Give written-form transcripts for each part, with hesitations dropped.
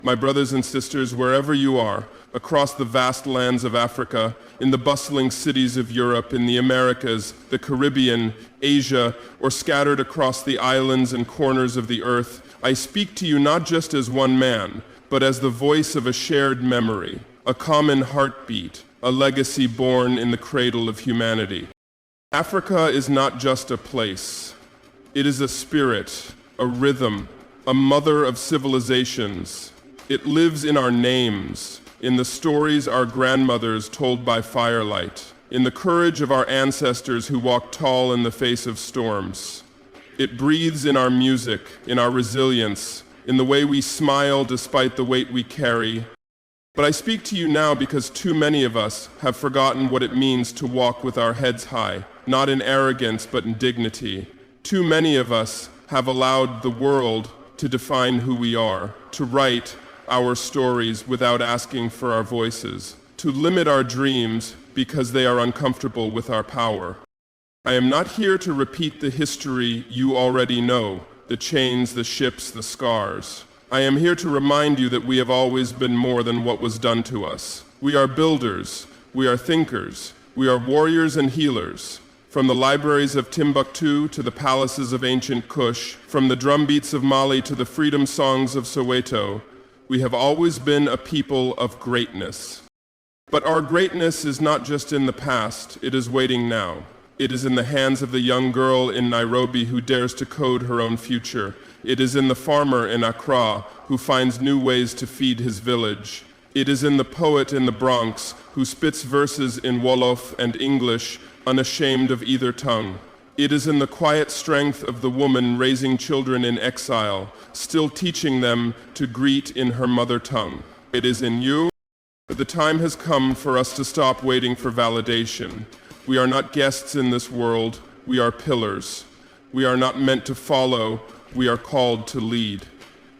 My brothers and sisters, wherever you are, across the vast lands of Africa, in the bustling cities of Europe, in the Americas, the Caribbean, Asia, or scattered across the islands and corners of the earth, I speak to you not just as one man, but as the voice of a shared memory, a common heartbeat, a legacy born in the cradle of humanity. Africa is not just a place. It is a spirit, a rhythm, a mother of civilizations. It lives in our names, in the stories our grandmothers told by firelight, in the courage of our ancestors who walked tall in the face of storms. It breathes in our music, in our resilience, in the way we smile despite the weight we carry. But I speak to you now because too many of us have forgotten what it means to walk with our heads high, not in arrogance but in dignity. Too many of us have allowed the world to define who we are, to write our stories without asking for our voices, to limit our dreams because they are uncomfortable with our power. I am not here to repeat the history you already know, the chains, the ships, the scars. I am here to remind you that we have always been more than what was done to us. We are builders, we are thinkers, we are warriors and healers. From the libraries of Timbuktu to the palaces of ancient Kush, from the drumbeats of Mali to the freedom songs of Soweto, we have always been a people of greatness. But our greatness is not just in the past, it is waiting now. It is in the hands of the young girl in Nairobi who dares to code her own future. It is in the farmer in Accra who finds new ways to feed his village. It is in the poet in the Bronx who spits verses in Wolof and English, unashamed of either tongue. It is in the quiet strength of the woman raising children in exile, still teaching them to greet in her mother tongue. It is in you. The time has come for us to stop waiting for validation. We are not guests in this world, we are pillars. We are not meant to follow, we are called to lead.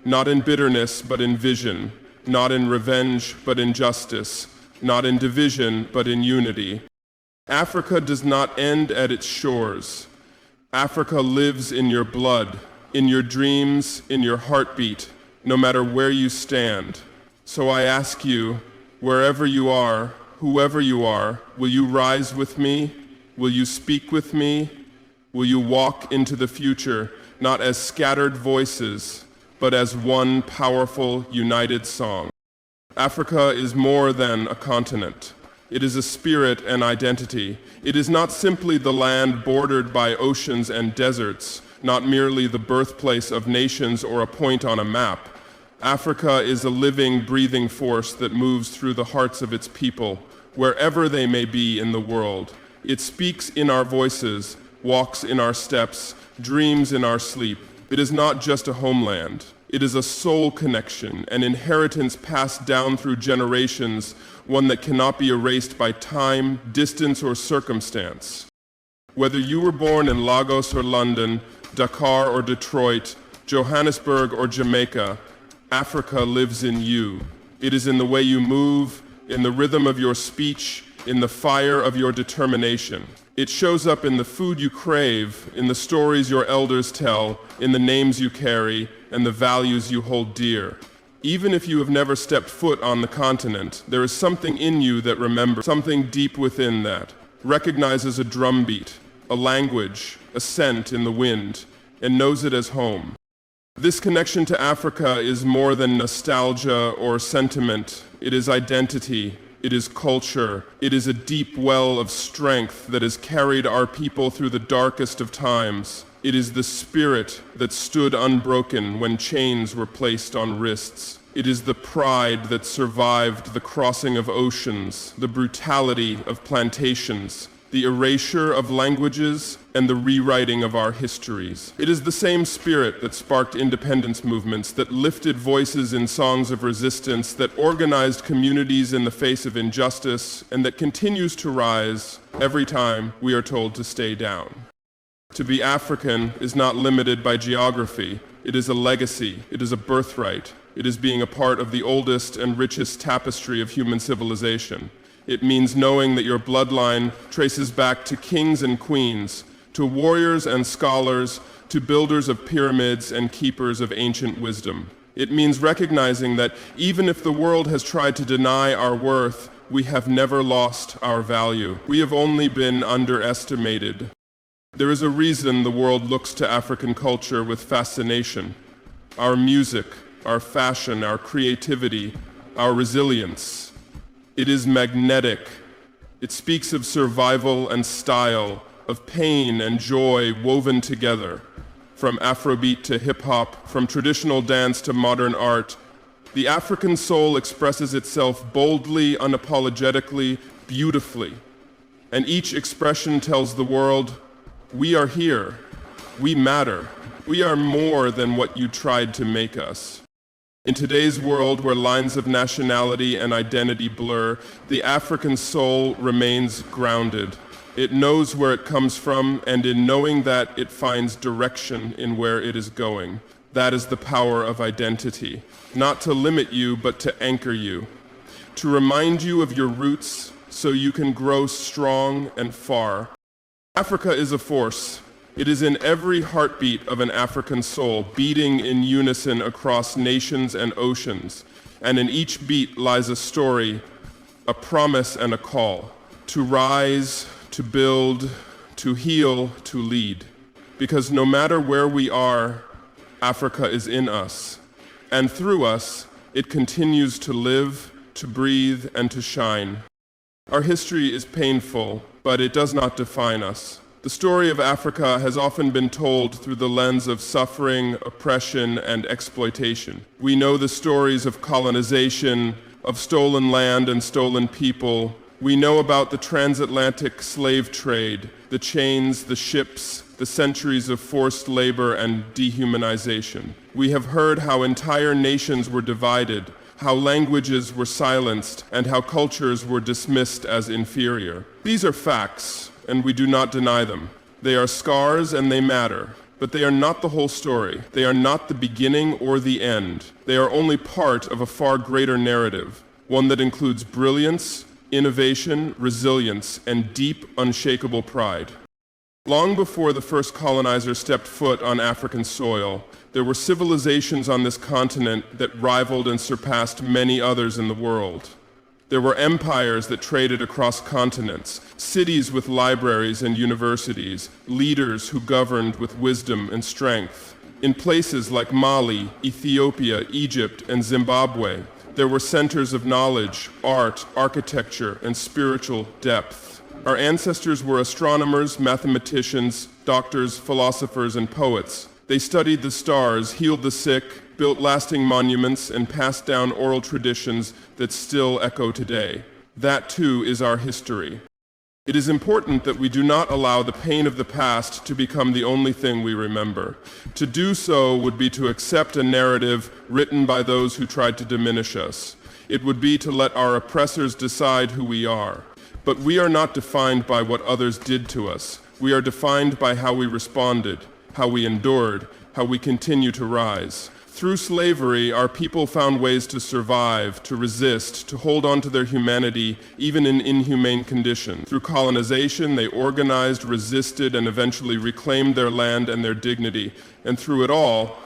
Not in bitterness, but in vision. Not in revenge, but in justice. Not in division, but in unity. Africa does not end at its shores. Africa lives in your blood, in your dreams, in your heartbeat, no matter where you stand. So I ask you, wherever you are, whoever you are, will you rise with me? Will you speak with me? Will you walk into the future, not as scattered voices, but as one powerful, united song? Africa is more than a continent. It is a spirit and identity. It is not simply the land bordered by oceans and deserts, not merely the birthplace of nations or a point on a map. Africa is a living, breathing force that moves through the hearts of its people, wherever they may be in the world. It speaks in our voices, walks in our steps, dreams in our sleep. It is not just a homeland. It is a soul connection, an inheritance passed down through generations, one that cannot be erased by time, distance, or circumstance. Whether you were born in Lagos or London, Dakar or Detroit, Johannesburg or Jamaica, Africa lives in you. It is in the way you move, in the rhythm of your speech, in the fire of your determination. It shows up in the food you crave, in the stories your elders tell, in the names you carry, and the values you hold dear. Even if you have never stepped foot on the continent, there is something in you that remembers, something deep within that, recognizes a drumbeat, a language, a scent in the wind, and knows it as home. This connection to Africa is more than nostalgia or sentiment. It is identity. It is culture. It is a deep well of strength that has carried our people through the darkest of times. It is the spirit that stood unbroken when chains were placed on wrists. It is the pride that survived the crossing of oceans, the brutality of plantations, the erasure of languages, and the rewriting of our histories. It is the same spirit that sparked independence movements, that lifted voices in songs of resistance, that organized communities in the face of injustice, and that continues to rise every time we are told to stay down. To be African is not limited by geography. It is a legacy. It is a birthright. It is being a part of the oldest and richest tapestry of human civilization. It means knowing that your bloodline traces back to kings and queens, to warriors and scholars, to builders of pyramids and keepers of ancient wisdom. It means recognizing that even if the world has tried to deny our worth, we have never lost our value. We have only been underestimated. There is a reason the world looks to African culture with fascination. Our music, our fashion, our creativity, our resilience. It is magnetic. It speaks of survival and style, of pain and joy woven together. From Afrobeat to hip-hop, from traditional dance to modern art, the African soul expresses itself boldly, unapologetically, beautifully. And each expression tells the world, we are here, we matter, we are more than what you tried to make us. In today's world where lines of nationality and identity blur, the African soul remains grounded. It knows where it comes from, and in knowing that, it finds direction in where it is going. That is the power of identity. Not to limit you, but to anchor you. To remind you of your roots so you can grow strong and far. Africa is a force. It is in every heartbeat of an African soul, beating in unison across nations and oceans. And in each beat lies a story, a promise and a call. To rise, to build, to heal, to lead. Because no matter where we are, Africa is in us. And through us, it continues to live, to breathe, and to shine. Our history is painful, but it does not define us. The story of Africa has often been told through the lens of suffering, oppression, and exploitation. We know the stories of colonization, of stolen land and stolen people. We know about the transatlantic slave trade, the chains, the ships, the centuries of forced labor and dehumanization. We have heard how entire nations were divided, how languages were silenced, and how cultures were dismissed as inferior. These are facts, and we do not deny them. They are scars and they matter, but they are not the whole story. They are not the beginning or the end. They are only part of a far greater narrative, one that includes brilliance, innovation, resilience, and deep, unshakable pride. Long before the first colonizers stepped foot on African soil, there were civilizations on this continent that rivaled and surpassed many others in the world. There were empires that traded across continents, cities with libraries and universities, leaders who governed with wisdom and strength. In places like Mali, Ethiopia, Egypt, and Zimbabwe, there were centers of knowledge, art, architecture, and spiritual depth. Our ancestors were astronomers, mathematicians, doctors, philosophers, and poets. They studied the stars, healed the sick, built lasting monuments, and passed down oral traditions that still echo today. That, too, is our history. It is important that we do not allow the pain of the past to become the only thing we remember. To do so would be to accept a narrative written by those who tried to diminish us. It would be to let our oppressors decide who we are. But we are not defined by what others did to us. We are defined by how we responded, how we endured, how we continue to rise. Through slavery, our people found ways to survive, to resist, to hold on to their humanity, even in inhumane conditions. Through colonization, they organized, resisted, and eventually reclaimed their land and their dignity. And through it all,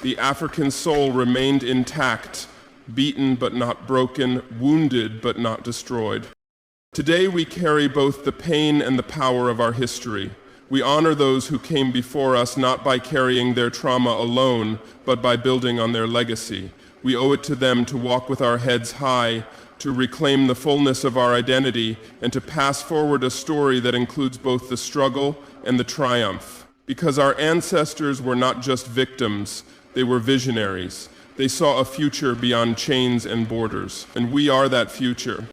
the African soul remained intact, beaten but not broken, wounded but not destroyed. Today we carry both the pain and the power of our history. We honor those who came before us not by carrying their trauma alone, but by building on their legacy. We owe it to them to walk with our heads high, to reclaim the fullness of our identity, and to pass forward a story that includes both the struggle and the triumph. Because our ancestors were not just victims, they were visionaries. They saw a future beyond chains and borders, and we are that future.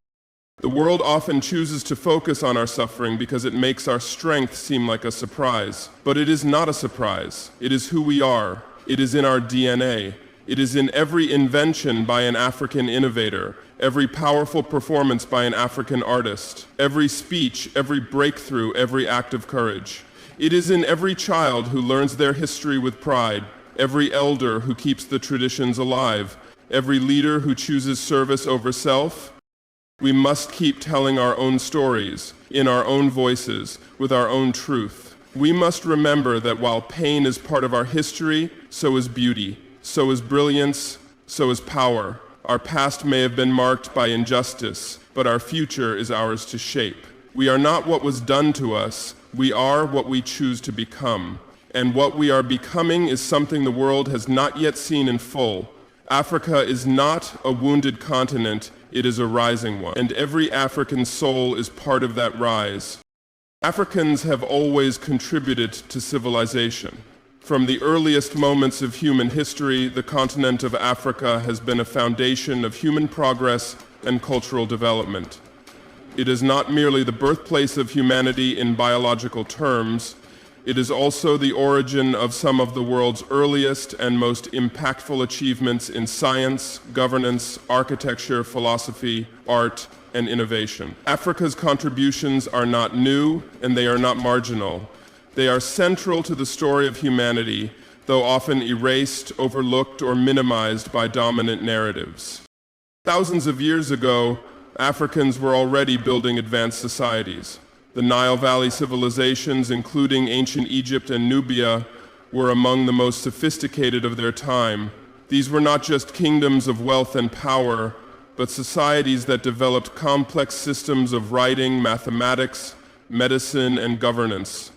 The world often chooses to focus on our suffering because it makes our strength seem like a surprise. But it is not a surprise. It is who we are. It is in our DNA. It is in every invention by an African innovator, every powerful performance by an African artist, every speech, every breakthrough, every act of courage. It is in every child who learns their history with pride, every elder who keeps the traditions alive, every leader who chooses service over self. We must keep telling our own stories, in our own voices, with our own truth. We must remember that while pain is part of our history, so is beauty, So is brilliance, so is power. Our past may have been marked by injustice, but our future is ours to shape. We are not what was done to us, we are what we choose to become. And what we are becoming is something the world has not yet seen in full. Africa is not a wounded continent, it is a rising one. And every African soul is part of that rise. Africans have always contributed to civilization. From the earliest moments of human history, the continent of Africa has been a foundation of human progress and cultural development. It is not merely the birthplace of humanity in biological terms, it is also the origin of some of the world's earliest and most impactful achievements in science, governance, architecture, philosophy, art, and innovation. Africa's contributions are not new, and they are not marginal. They are central to the story of humanity, though often erased, overlooked, or minimized by dominant narratives. Thousands of years ago, Africans were already building advanced societies. The Nile Valley civilizations, including ancient Egypt and Nubia, were among the most sophisticated of their time. These were not just kingdoms of wealth and power, but societies that developed complex systems of writing, mathematics, medicine, and governance.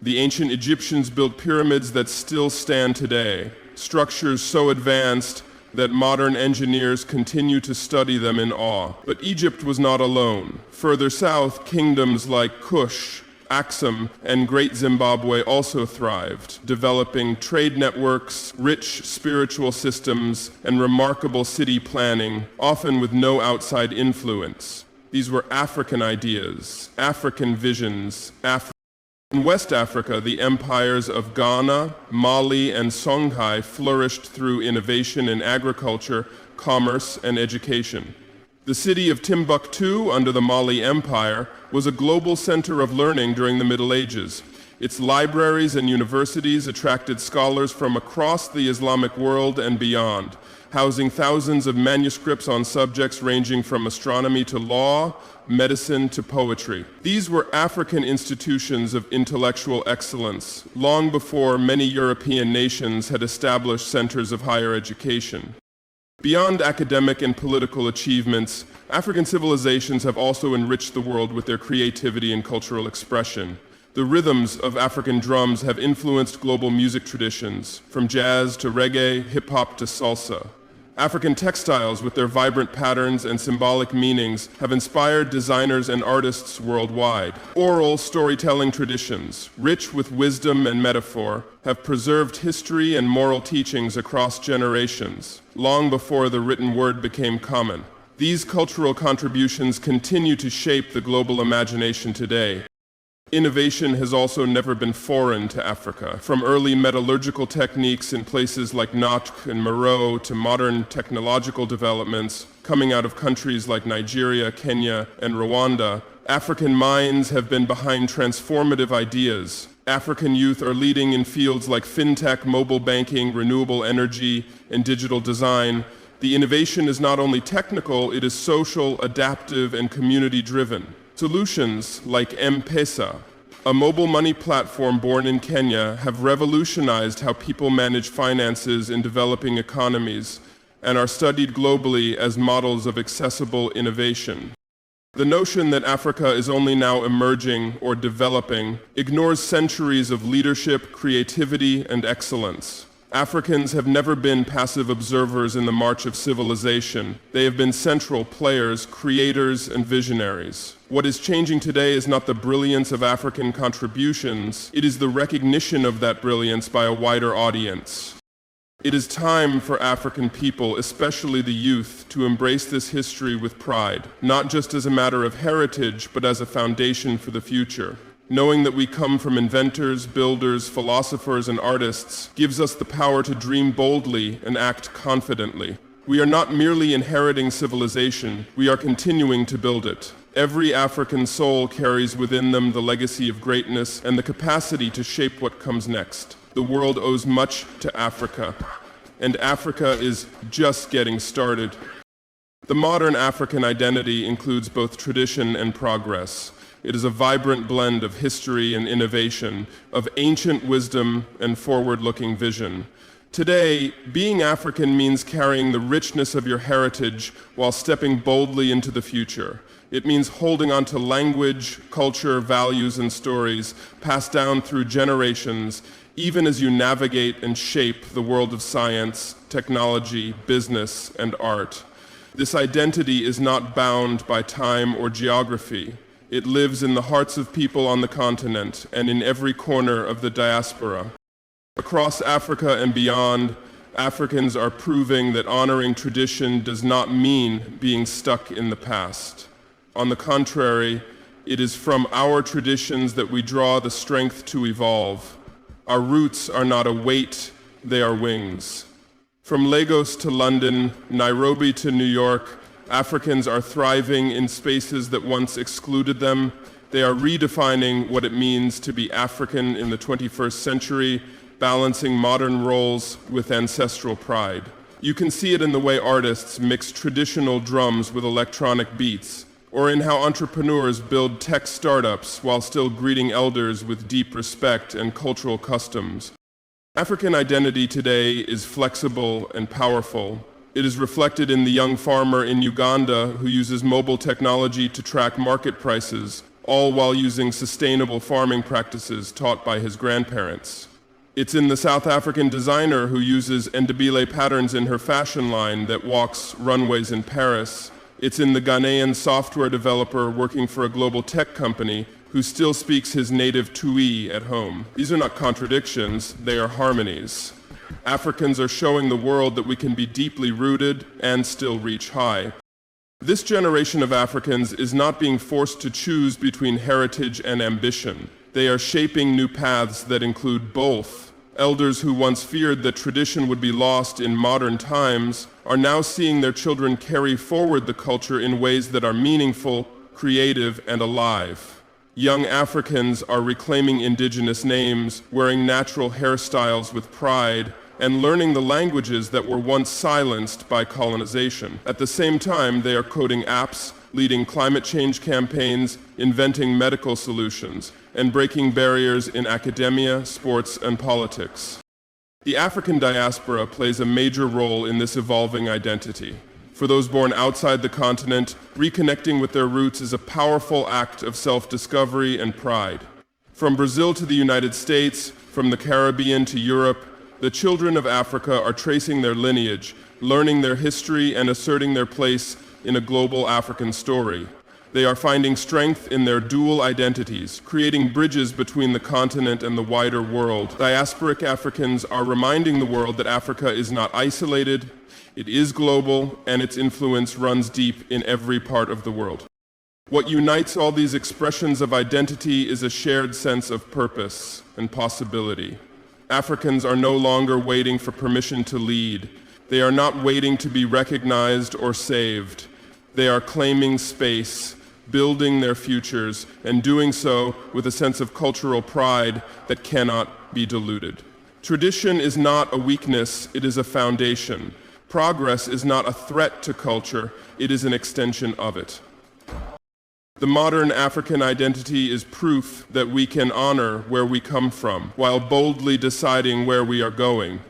The ancient Egyptians built pyramids that still stand today, structures so advanced that modern engineers continue to study them in awe. But Egypt was not alone. Further south, kingdoms like Kush, Aksum, and Great Zimbabwe also thrived, developing trade networks, rich spiritual systems, and remarkable city planning, often with no outside influence. These were African ideas, African visions, In West Africa, the empires of Ghana, Mali, and Songhai flourished through innovation in agriculture, commerce, and education. The city of Timbuktu, under the Mali Empire, was a global center of learning during the Middle Ages. Its libraries and universities attracted scholars from across the Islamic world and beyond, housing thousands of manuscripts on subjects ranging from astronomy to law, medicine to poetry. These were African institutions of intellectual excellence, long before many European nations had established centers of higher education. Beyond academic and political achievements, African civilizations have also enriched the world with their creativity and cultural expression. The rhythms of African drums have influenced global music traditions, from jazz to reggae, hip-hop to salsa. African textiles, with their vibrant patterns and symbolic meanings, have inspired designers and artists worldwide. Oral storytelling traditions, rich with wisdom and metaphor, have preserved history and moral teachings across generations, long before the written word became common. These cultural contributions continue to shape the global imagination today. Innovation has also never been foreign to Africa, from early metallurgical techniques in places like Natk and Meroe to modern technological developments coming out of countries like Nigeria, Kenya, and Rwanda. African minds have been behind transformative ideas. African youth are leading in fields like fintech, mobile banking, renewable energy, and digital design. The innovation is not only technical, it is social, adaptive, and community-driven. Solutions like M-Pesa, a mobile money platform born in Kenya, have revolutionized how people manage finances in developing economies and are studied globally as models of accessible innovation. The notion that Africa is only now emerging or developing ignores centuries of leadership, creativity, and excellence. Africans have never been passive observers in the march of civilization. They have been central players, creators, and visionaries. What is changing today is not the brilliance of African contributions, it is the recognition of that brilliance by a wider audience. It is time for African people, especially the youth, to embrace this history with pride, not just as a matter of heritage, but as a foundation for the future. Knowing that we come from inventors, builders, philosophers, and artists gives us the power to dream boldly and act confidently. We are not merely inheriting civilization, we are continuing to build it. Every African soul carries within them the legacy of greatness and the capacity to shape what comes next. The world owes much to Africa, and Africa is just getting started. The modern African identity includes both tradition and progress. It is a vibrant blend of history and innovation, of ancient wisdom and forward-looking vision. Today, being African means carrying the richness of your heritage while stepping boldly into the future. It means holding on to language, culture, values, and stories passed down through generations, even as you navigate and shape the world of science, technology, business, and art. This identity is not bound by time or geography. It lives in the hearts of people on the continent and in every corner of the diaspora. Across Africa and beyond, Africans are proving that honoring tradition does not mean being stuck in the past. On the contrary, it is from our traditions that we draw the strength to evolve. Our roots are not a weight, they are wings. From Lagos to London, Nairobi to New York, Africans are thriving in spaces that once excluded them. They are redefining what it means to be African in the 21st century, balancing modern roles with ancestral pride. You can see it in the way artists mix traditional drums with electronic beats, or in how entrepreneurs build tech startups while still greeting elders with deep respect and cultural customs. African identity today is flexible and powerful. It is reflected in the young farmer in Uganda who uses mobile technology to track market prices, all while using sustainable farming practices taught by his grandparents. It's in the South African designer who uses Ndebele patterns in her fashion line that walks runways in Paris. It's in the Ghanaian software developer working for a global tech company who still speaks his native Twi at home. These are not contradictions, they are harmonies. Africans are showing the world that we can be deeply rooted and still reach high. This generation of Africans is not being forced to choose between heritage and ambition. They are shaping new paths that include both. Elders who once feared that tradition would be lost in modern times are now seeing their children carry forward the culture in ways that are meaningful, creative, and alive. Young Africans are reclaiming indigenous names, wearing natural hairstyles with pride, and learning the languages that were once silenced by colonization. At the same time, they are coding apps, leading climate change campaigns, inventing medical solutions, and breaking barriers in academia, sports, and politics. The African diaspora plays a major role in this evolving identity. For those born outside the continent, reconnecting with their roots is a powerful act of self-discovery and pride. From Brazil to the United States, from the Caribbean to Europe, the children of Africa are tracing their lineage, learning their history, and asserting their place in a global African story. They are finding strength in their dual identities, creating bridges between the continent and the wider world. Diasporic Africans are reminding the world that Africa is not isolated, it is global, and its influence runs deep in every part of the world. What unites all these expressions of identity is a shared sense of purpose and possibility. Africans are no longer waiting for permission to lead. They are not waiting to be recognized or saved. They are claiming space, building their futures, and doing so with a sense of cultural pride that cannot be diluted. Tradition is not a weakness, it is a foundation. Progress is not a threat to culture, it is an extension of it. The modern African identity is proof that we can honor where we come from, while boldly deciding where we are going.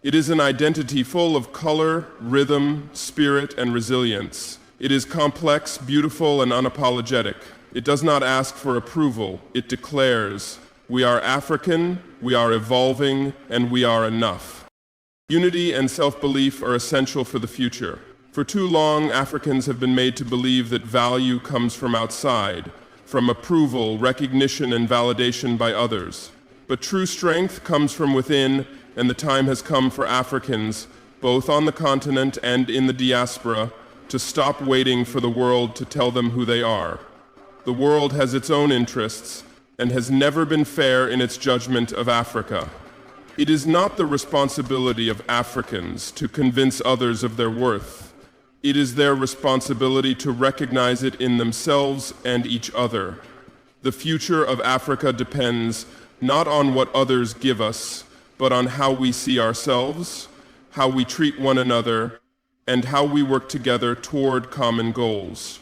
It is an identity full of color, rhythm, spirit, and resilience. It is complex, beautiful, and unapologetic. It does not ask for approval. It declares, we are African, we are evolving, and we are enough. Unity and self-belief are essential for the future. For too long, Africans have been made to believe that value comes from outside, from approval, recognition, and validation by others. But true strength comes from within, and the time has come for Africans, both on the continent and in the diaspora, to stop waiting for the world to tell them who they are. The world has its own interests and has never been fair in its judgment of Africa. It is not the responsibility of Africans to convince others of their worth. It is their responsibility to recognize it in themselves and each other. The future of Africa depends not on what others give us, but on how we see ourselves, how we treat one another, and how we work together toward common goals.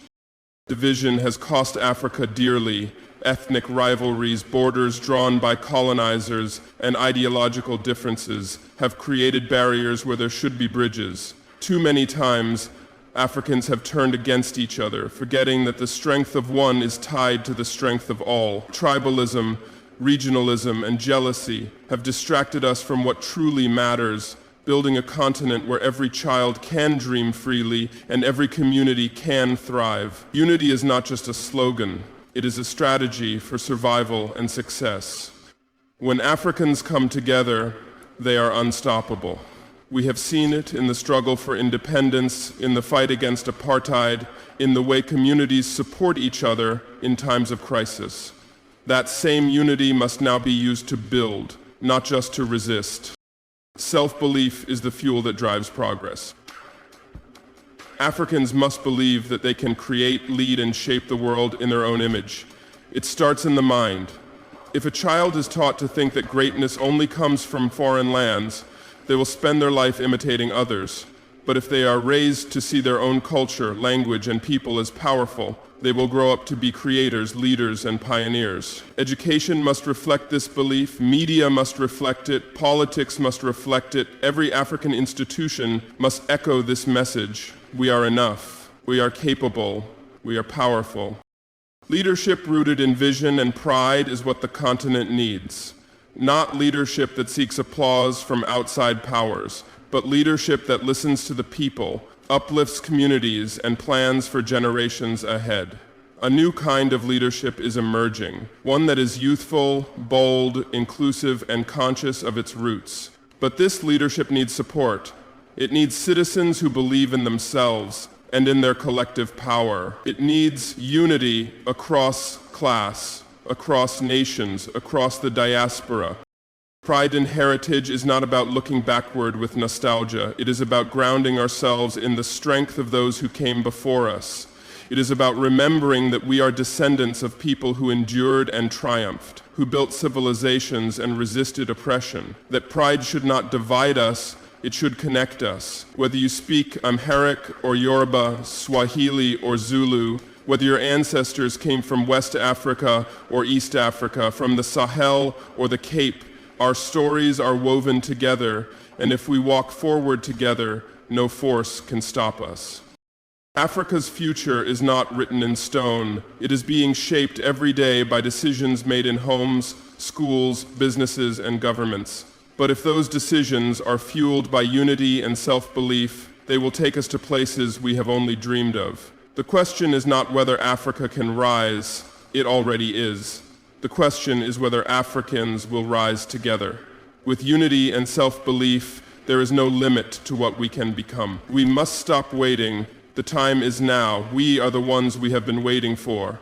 Division has cost Africa dearly, ethnic rivalries, borders drawn by colonizers, and ideological differences have created barriers where there should be bridges. Too many times, Africans have turned against each other, forgetting that the strength of one is tied to the strength of all. Tribalism, regionalism, and jealousy have distracted us from what truly matters, building a continent where every child can dream freely and every community can thrive. Unity is not just a slogan, it is a strategy for survival and success. When Africans come together, they are unstoppable. We have seen it in the struggle for independence, in the fight against apartheid, in the way communities support each other in times of crisis. That same unity must now be used to build, not just to resist. Self-belief is the fuel that drives progress. Africans must believe that they can create, lead, and shape the world in their own image. It starts in the mind. If a child is taught to think that greatness only comes from foreign lands, they will spend their life imitating others. But if they are raised to see their own culture, language, and people as powerful, they will grow up to be creators, leaders, and pioneers. Education must reflect this belief, media must reflect it, politics must reflect it, every African institution must echo this message. We are enough, we are capable, we are powerful. Leadership rooted in vision and pride is what the continent needs. Not leadership that seeks applause from outside powers, but leadership that listens to the people, uplifts communities, and plans for generations ahead. A new kind of leadership is emerging, one that is youthful, bold, inclusive, and conscious of its roots. But this leadership needs support. It needs citizens who believe in themselves and in their collective power. It needs unity across class, across nations, across the diaspora. Pride in heritage is not about looking backward with nostalgia. It is about grounding ourselves in the strength of those who came before us. It is about remembering that we are descendants of people who endured and triumphed, who built civilizations and resisted oppression. That pride should not divide us, it should connect us. Whether you speak Amharic or Yoruba, Swahili or Zulu, whether your ancestors came from West Africa or East Africa, from the Sahel or the Cape, our stories are woven together, and if we walk forward together, no force can stop us. Africa's future is not written in stone. It is being shaped every day by decisions made in homes, schools, businesses, and governments. But if those decisions are fueled by unity and self-belief, they will take us to places we have only dreamed of. The question is not whether Africa can rise, it already is. The question is whether Africans will rise together. With unity and self-belief, there is no limit to what we can become. We must stop waiting. The time is now. We are the ones we have been waiting for.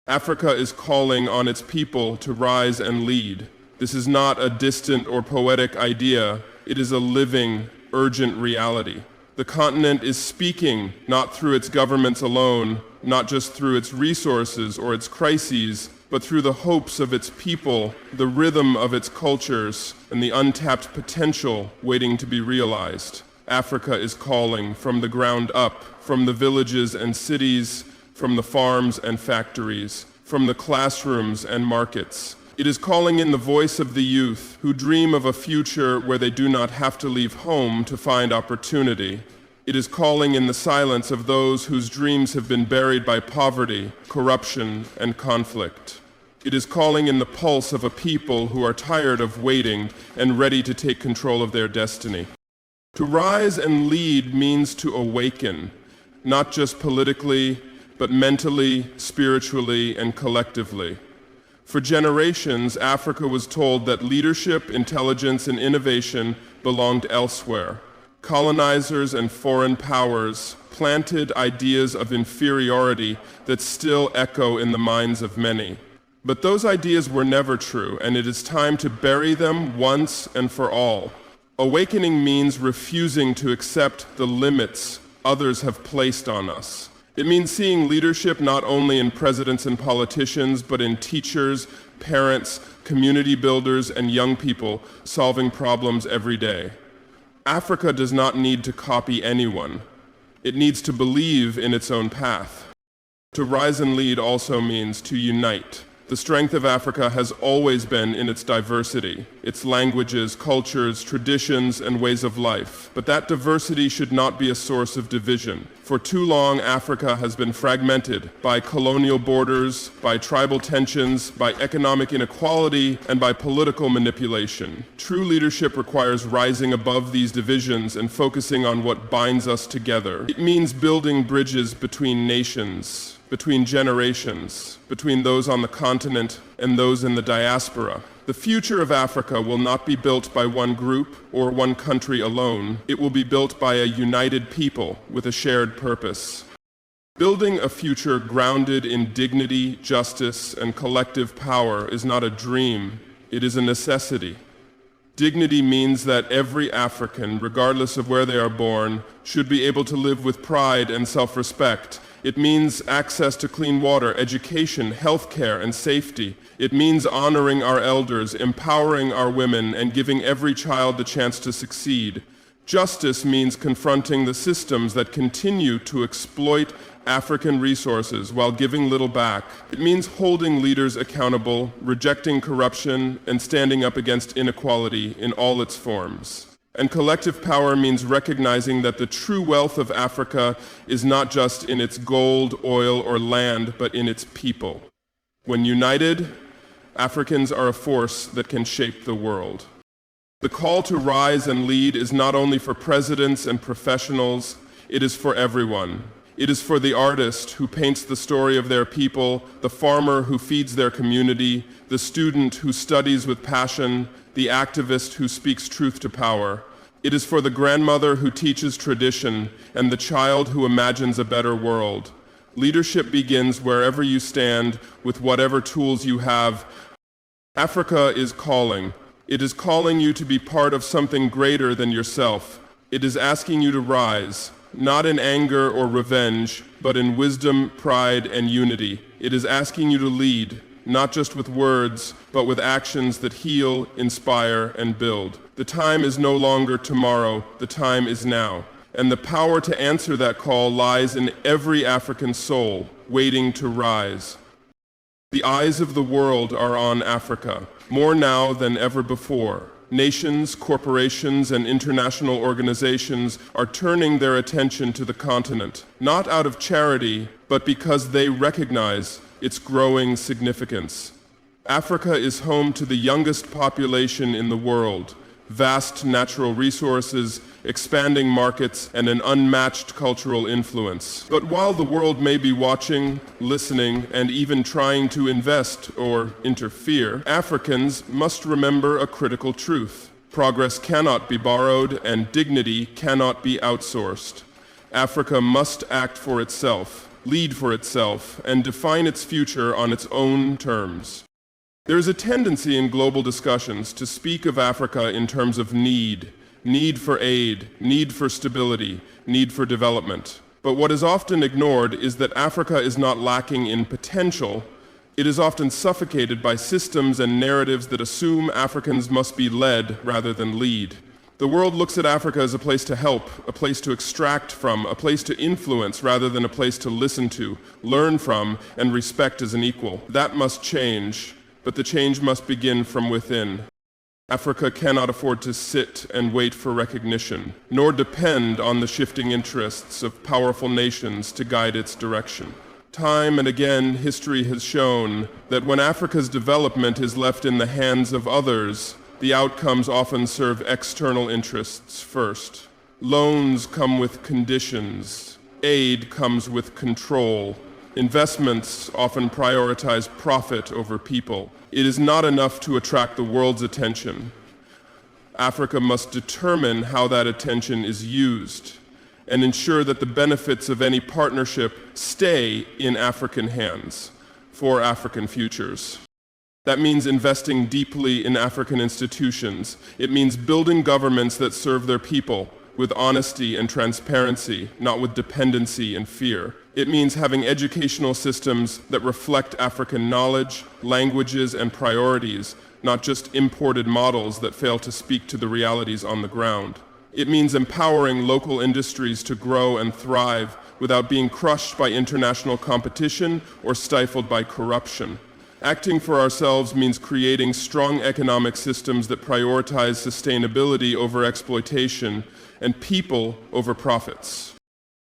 Africa is calling on its people to rise and lead. This is not a distant or poetic idea. It is a living, urgent reality. The continent is speaking, not through its governments alone, not just through its resources or its crises, but through the hopes of its people, the rhythm of its cultures, and the untapped potential waiting to be realized. Africa is calling from the ground up, from the villages and cities, from the farms and factories, from the classrooms and markets. It is calling in the voice of the youth who dream of a future where they do not have to leave home to find opportunity. It is calling in the silence of those whose dreams have been buried by poverty, corruption, and conflict. It is calling in the pulse of a people who are tired of waiting and ready to take control of their destiny. To rise and lead means to awaken, not just politically, but mentally, spiritually, and collectively. For generations, Africa was told that leadership, intelligence, and innovation belonged elsewhere. Colonizers and foreign powers planted ideas of inferiority that still echo in the minds of many. But those ideas were never true, and it is time to bury them once and for all. Awakening means refusing to accept the limits others have placed on us. It means seeing leadership not only in presidents and politicians, but in teachers, parents, community builders, and young people solving problems every day. Africa does not need to copy anyone. It needs to believe in its own path. To rise and lead also means to unite. The strength of Africa has always been in its diversity, its languages, cultures, traditions, and ways of life. But that diversity should not be a source of division. For too long, Africa has been fragmented by colonial borders, by tribal tensions, by economic inequality, and by political manipulation. True leadership requires rising above these divisions and focusing on what binds us together. It means building bridges between nations, between generations, between those on the continent and those in the diaspora. The future of Africa will not be built by one group or one country alone. It will be built by a united people with a shared purpose. Building a future grounded in dignity, justice, and collective power is not a dream, it is a necessity. Dignity means that every African, regardless of where they are born, should be able to live with pride and self-respect. It means access to clean water, education, healthcare, and safety. It means honoring our elders, empowering our women, and giving every child the chance to succeed. Justice means confronting the systems that continue to exploit African resources while giving little back. It means holding leaders accountable, rejecting corruption, and standing up against inequality in all its forms. And collective power means recognizing that the true wealth of Africa is not just in its gold, oil, or land, but in its people. When united, Africans are a force that can shape the world. The call to rise and lead is not only for presidents and professionals, it is for everyone. It is for the artist who paints the story of their people, the farmer who feeds their community, the student who studies with passion, the activist who speaks truth to power. It is for the grandmother who teaches tradition and the child who imagines a better world. Leadership begins wherever you stand with whatever tools you have. Africa is calling. It is calling you to be part of something greater than yourself. It is asking you to rise, not in anger or revenge, but in wisdom, pride, and unity. It is asking you to lead, not just with words, but with actions that heal, inspire, and build. The time is no longer tomorrow, the time is now. And the power to answer that call lies in every African soul, waiting to rise. The eyes of the world are on Africa, more now than ever before. Nations, corporations, and international organizations are turning their attention to the continent, not out of charity, but because they recognize its growing significance. Africa is home to the youngest population in the world, vast natural resources, expanding markets, and an unmatched cultural influence. But while the world may be watching, listening, and even trying to invest or interfere, Africans must remember a critical truth. Progress cannot be borrowed, and dignity cannot be outsourced. Africa must act for itself, lead for itself, and define its future on its own terms. There is a tendency in global discussions to speak of Africa in terms of need for aid, need for stability, need for development. But what is often ignored is that Africa is not lacking in potential. It is often suffocated by systems and narratives that assume Africans must be led rather than lead. The world looks at Africa as a place to help, a place to extract from, a place to influence rather than a place to listen to, learn from, and respect as an equal. That must change. But the change must begin from within. Africa cannot afford to sit and wait for recognition, nor depend on the shifting interests of powerful nations to guide its direction. Time and again, history has shown that when Africa's development is left in the hands of others, the outcomes often serve external interests first. Loans come with conditions. Aid comes with control. Investments often prioritize profit over people. It is not enough to attract the world's attention. Africa must determine how that attention is used and ensure that the benefits of any partnership stay in African hands for African futures. That means investing deeply in African institutions. It means building governments that serve their people with honesty and transparency, not with dependency and fear. It means having educational systems that reflect African knowledge, languages, and priorities, not just imported models that fail to speak to the realities on the ground. It means empowering local industries to grow and thrive without being crushed by international competition or stifled by corruption. Acting for ourselves means creating strong economic systems that prioritize sustainability over exploitation and people over profits.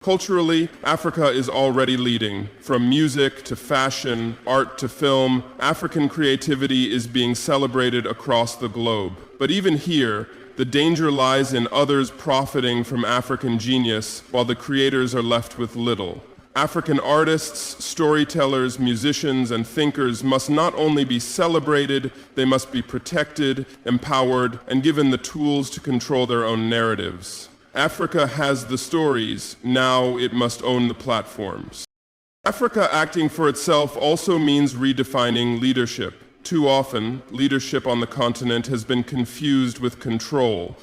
Culturally, Africa is already leading. From music to fashion, art to film, African creativity is being celebrated across the globe. But even here, the danger lies in others profiting from African genius while the creators are left with little. African artists, storytellers, musicians, and thinkers must not only be celebrated, they must be protected, empowered, and given the tools to control their own narratives. Africa has the stories, now it must own the platforms. Africa acting for itself also means redefining leadership. Too often, leadership on the continent has been confused with control.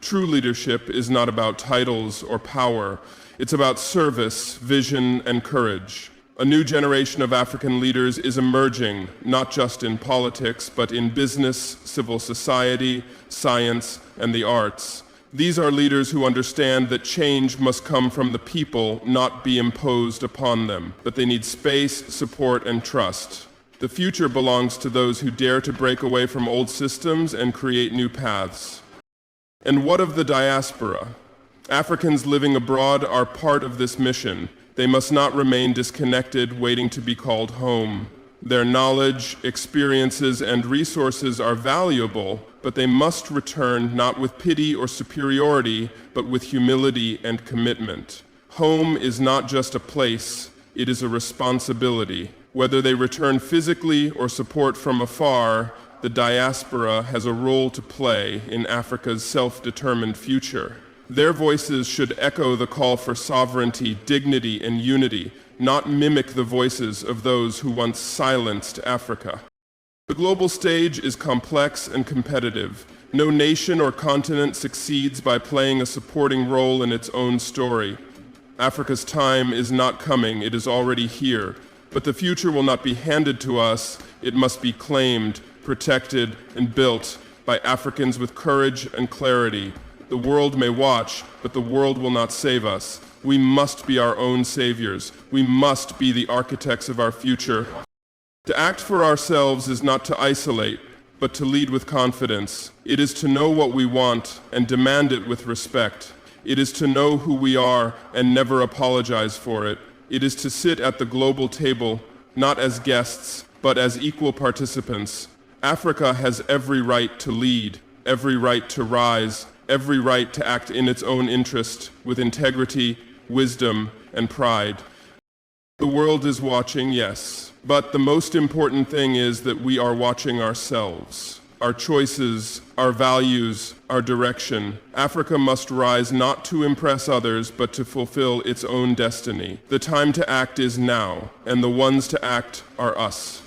True leadership is not about titles or power. It's about service, vision, and courage. A new generation of African leaders is emerging, not just in politics, but in business, civil society, science, and the arts. These are leaders who understand that change must come from the people, not be imposed upon them, that they need space, support, and trust. The future belongs to those who dare to break away from old systems and create new paths. And what of the diaspora? Africans living abroad are part of this mission. They must not remain disconnected, waiting to be called home. Their knowledge, experiences, and resources are valuable, but they must return not with pity or superiority, but with humility and commitment. Home is not just a place, it is a responsibility. Whether they return physically or support from afar, the diaspora has a role to play in Africa's self-determined future. Their voices should echo the call for sovereignty, dignity, and unity, not mimic the voices of those who once silenced Africa. The global stage is complex and competitive. No nation or continent succeeds by playing a supporting role in its own story. Africa's time is not coming, it is already here. But the future will not be handed to us, it must be claimed, protected, and built by Africans with courage and clarity. The world may watch, but the world will not save us. We must be our own saviors. We must be the architects of our future. To act for ourselves is not to isolate, but to lead with confidence. It is to know what we want and demand it with respect. It is to know who we are and never apologize for it. It is to sit at the global table, not as guests, but as equal participants. Africa has every right to lead, every right to rise, every right to act in its own interest with integrity, wisdom, and pride. The world is watching, yes, but the most important thing is that we are watching ourselves. Our choices, our values, our direction. Africa must rise not to impress others, but to fulfill its own destiny. The time to act is now, and the ones to act are us.